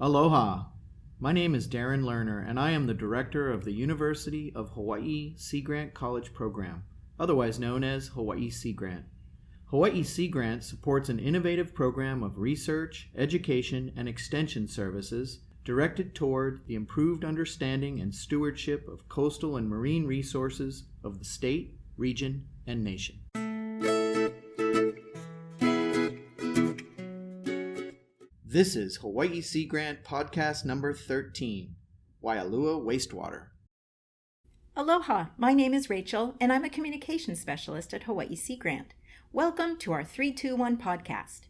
Aloha! My name is Darren Lerner, and I am the director of the University of Hawaii Sea Grant College Program, otherwise known as Hawaii Sea Grant. Hawaii Sea Grant supports an innovative program of research, education, and extension services directed toward the improved understanding and stewardship of coastal and marine resources of the state, region, and nation. This is Hawaii Sea Grant podcast number 13, Waialua Wastewater. Aloha, my name is Rachel, and I'm a communications specialist at Hawaii Sea Grant. Welcome to our 321 podcast.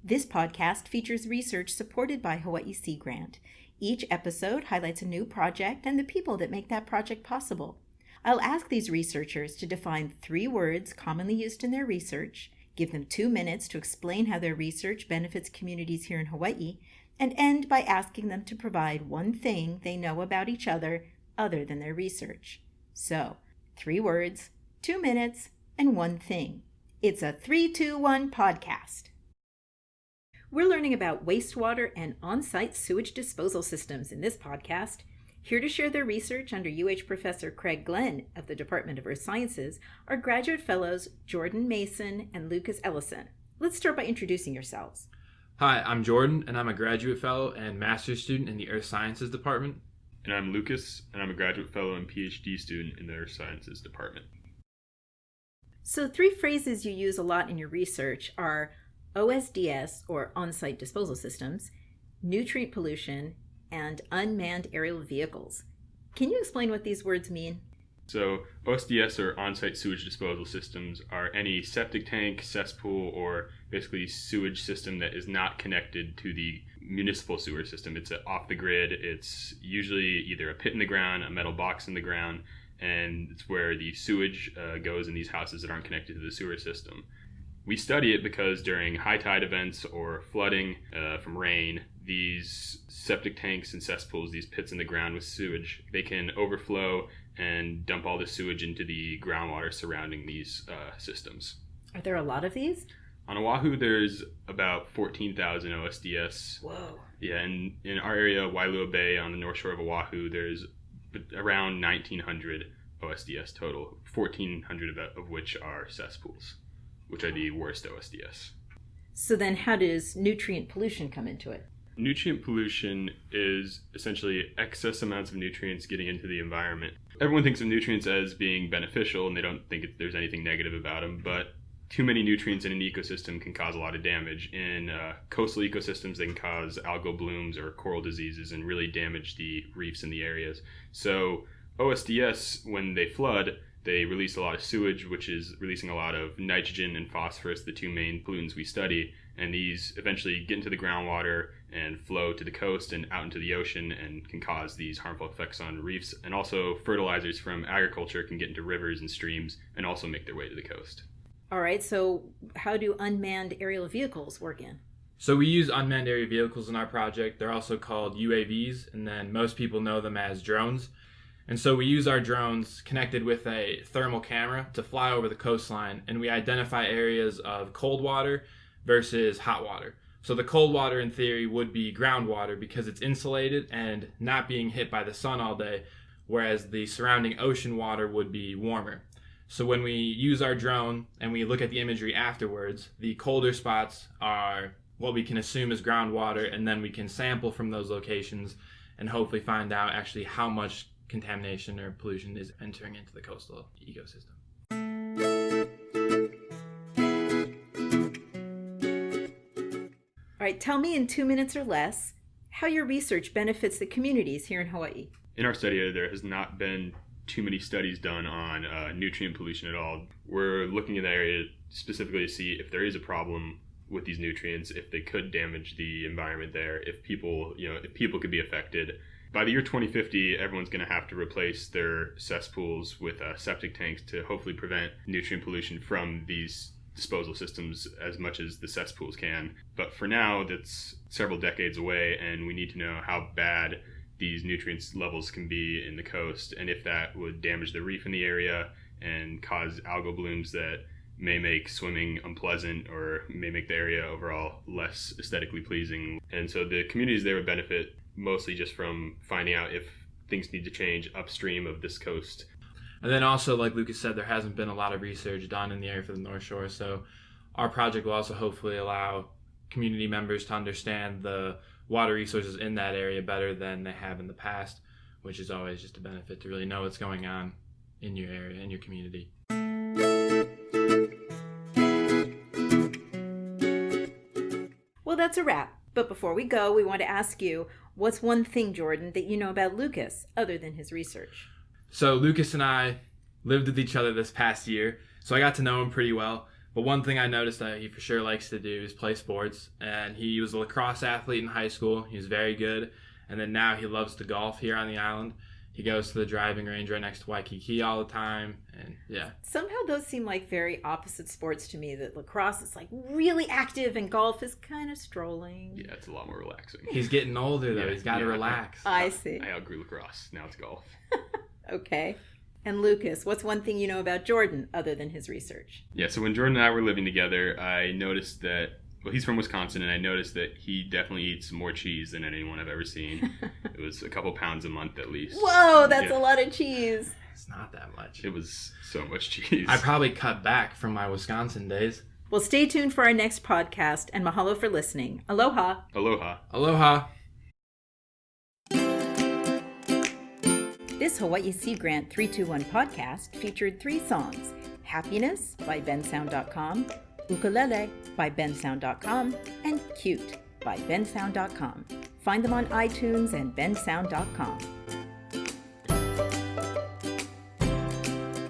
This podcast features research supported by Hawaii Sea Grant. Each episode highlights a new project and the people that make that project possible. I'll ask these researchers to define 3 words commonly used in their research, give them 2 minutes to explain how their research benefits communities here in Hawaii, and end by asking them to provide one thing they know about each other than their research. So, 3 words, 2 minutes, and 1 thing. It's a 321 podcast. We're learning about wastewater and on-site sewage disposal systems in this podcast. Here to share their research under UH Professor Craig Glenn of the Department of Earth Sciences are graduate fellows Jordan Mason and Lucas Ellison. Let's start by introducing yourselves. Hi, I'm Jordan, and I'm a graduate fellow and master's student in the Earth Sciences Department. And I'm Lucas, and I'm a graduate fellow and PhD student in the Earth Sciences Department. So 3 phrases you use a lot in your research are OSDS, or on-site disposal systems, nutrient pollution, and unmanned aerial vehicles. Can you explain what these words mean? So OSDS, or on-site sewage disposal systems, are any septic tank, cesspool, or basically sewage system that is not connected to the municipal sewer system. It's off the grid. It's usually either a pit in the ground, a metal box in the ground, and it's where the sewage goes in these houses that aren't connected to the sewer system. We study it because during high tide events or flooding from rain, these septic tanks and cesspools, these pits in the ground with sewage, they can overflow and dump all the sewage into the groundwater surrounding these systems. Are there a lot of these? On Oahu, there's about 14,000 OSDS. Whoa. Yeah, and in our area, Waialua Bay on the north shore of Oahu, there's around 1,900 OSDS total, 1,400 of which are cesspools, which are the worst OSDS. So then how does nutrient pollution come into it? Nutrient pollution is essentially excess amounts of nutrients getting into the environment. Everyone thinks of nutrients as being beneficial, and they don't think there's anything negative about them, but too many nutrients in an ecosystem can cause a lot of damage. In coastal ecosystems, they can cause algal blooms or coral diseases and really damage the reefs in the areas. So OSDS, when they flood, they release a lot of sewage, which is releasing a lot of nitrogen and phosphorus, the 2 main pollutants we study. And these eventually get into the groundwater and flow to the coast and out into the ocean and can cause these harmful effects on reefs. And also fertilizers from agriculture can get into rivers and streams and also make their way to the coast. All right, so how do unmanned aerial vehicles work in? So we use unmanned aerial vehicles in our project. They're also called UAVs, and then most people know them as drones. And so we use our drones connected with a thermal camera to fly over the coastline, and we identify areas of cold water versus hot water. So the cold water in theory would be groundwater because it's insulated and not being hit by the sun all day, whereas the surrounding ocean water would be warmer. So when we use our drone and we look at the imagery afterwards, the colder spots are what we can assume is groundwater, and then we can sample from those locations and hopefully find out actually how much contamination or pollution is entering into the coastal ecosystem. All right, tell me in 2 minutes or less how your research benefits the communities here in Hawaii. In our study, there has not been too many studies done on nutrient pollution at all. We're looking at the area specifically to see if there is a problem with these nutrients, if they could damage the environment there, if people could be affected. By the year 2050, everyone's going to have to replace their cesspools with septic tanks to hopefully prevent nutrient pollution from these disposal systems as much as the cesspools can. But for now, that's several decades away, and we need to know how bad these nutrients levels can be in the coast, and if that would damage the reef in the area and cause algal blooms that may make swimming unpleasant or may make the area overall less aesthetically pleasing. And so the communities there would benefit mostly just from finding out if things need to change upstream of this coast. And then also, like Lucas said, there hasn't been a lot of research done in the area for the North Shore. So our project will also hopefully allow community members to understand the water resources in that area better than they have in the past, which is always just a benefit to really know what's going on in your area, in your community. Well, that's a wrap. But before we go, we want to ask you, what's one thing, Jordan, that you know about Lucas other than his research? So Lucas and I lived with each other this past year, so I got to know him pretty well. But one thing I noticed that he for sure likes to do is play sports. And he was a lacrosse athlete in high school. He was very good. And then now he loves to golf here on the island. He goes to the driving range right next to Waikiki all the time, and yeah. Somehow those seem like very opposite sports to me, that lacrosse is like really active and golf is kind of strolling. Yeah, it's a lot more relaxing. He's getting older, though. Yeah, He's got to relax. I see. I outgrew lacrosse. Now it's golf. Okay. And Lucas, what's one thing you know about Jordan other than his research? Yeah, so when Jordan and I were living together, I noticed that, well, he's from Wisconsin, and I noticed that he definitely eats more cheese than anyone I've ever seen. It was a couple pounds a month at least. Whoa, that's a lot of cheese. It's not that much. It was so much cheese. I probably cut back from my Wisconsin days. Well, stay tuned for our next podcast, and mahalo for listening. Aloha. Aloha. Aloha. This Hawaiʻi Sea Grant 321 podcast featured 3 songs: Happiness by bensound.com, Ukulele by bensound.com, and Cute by bensound.com. Find them on iTunes and bensound.com.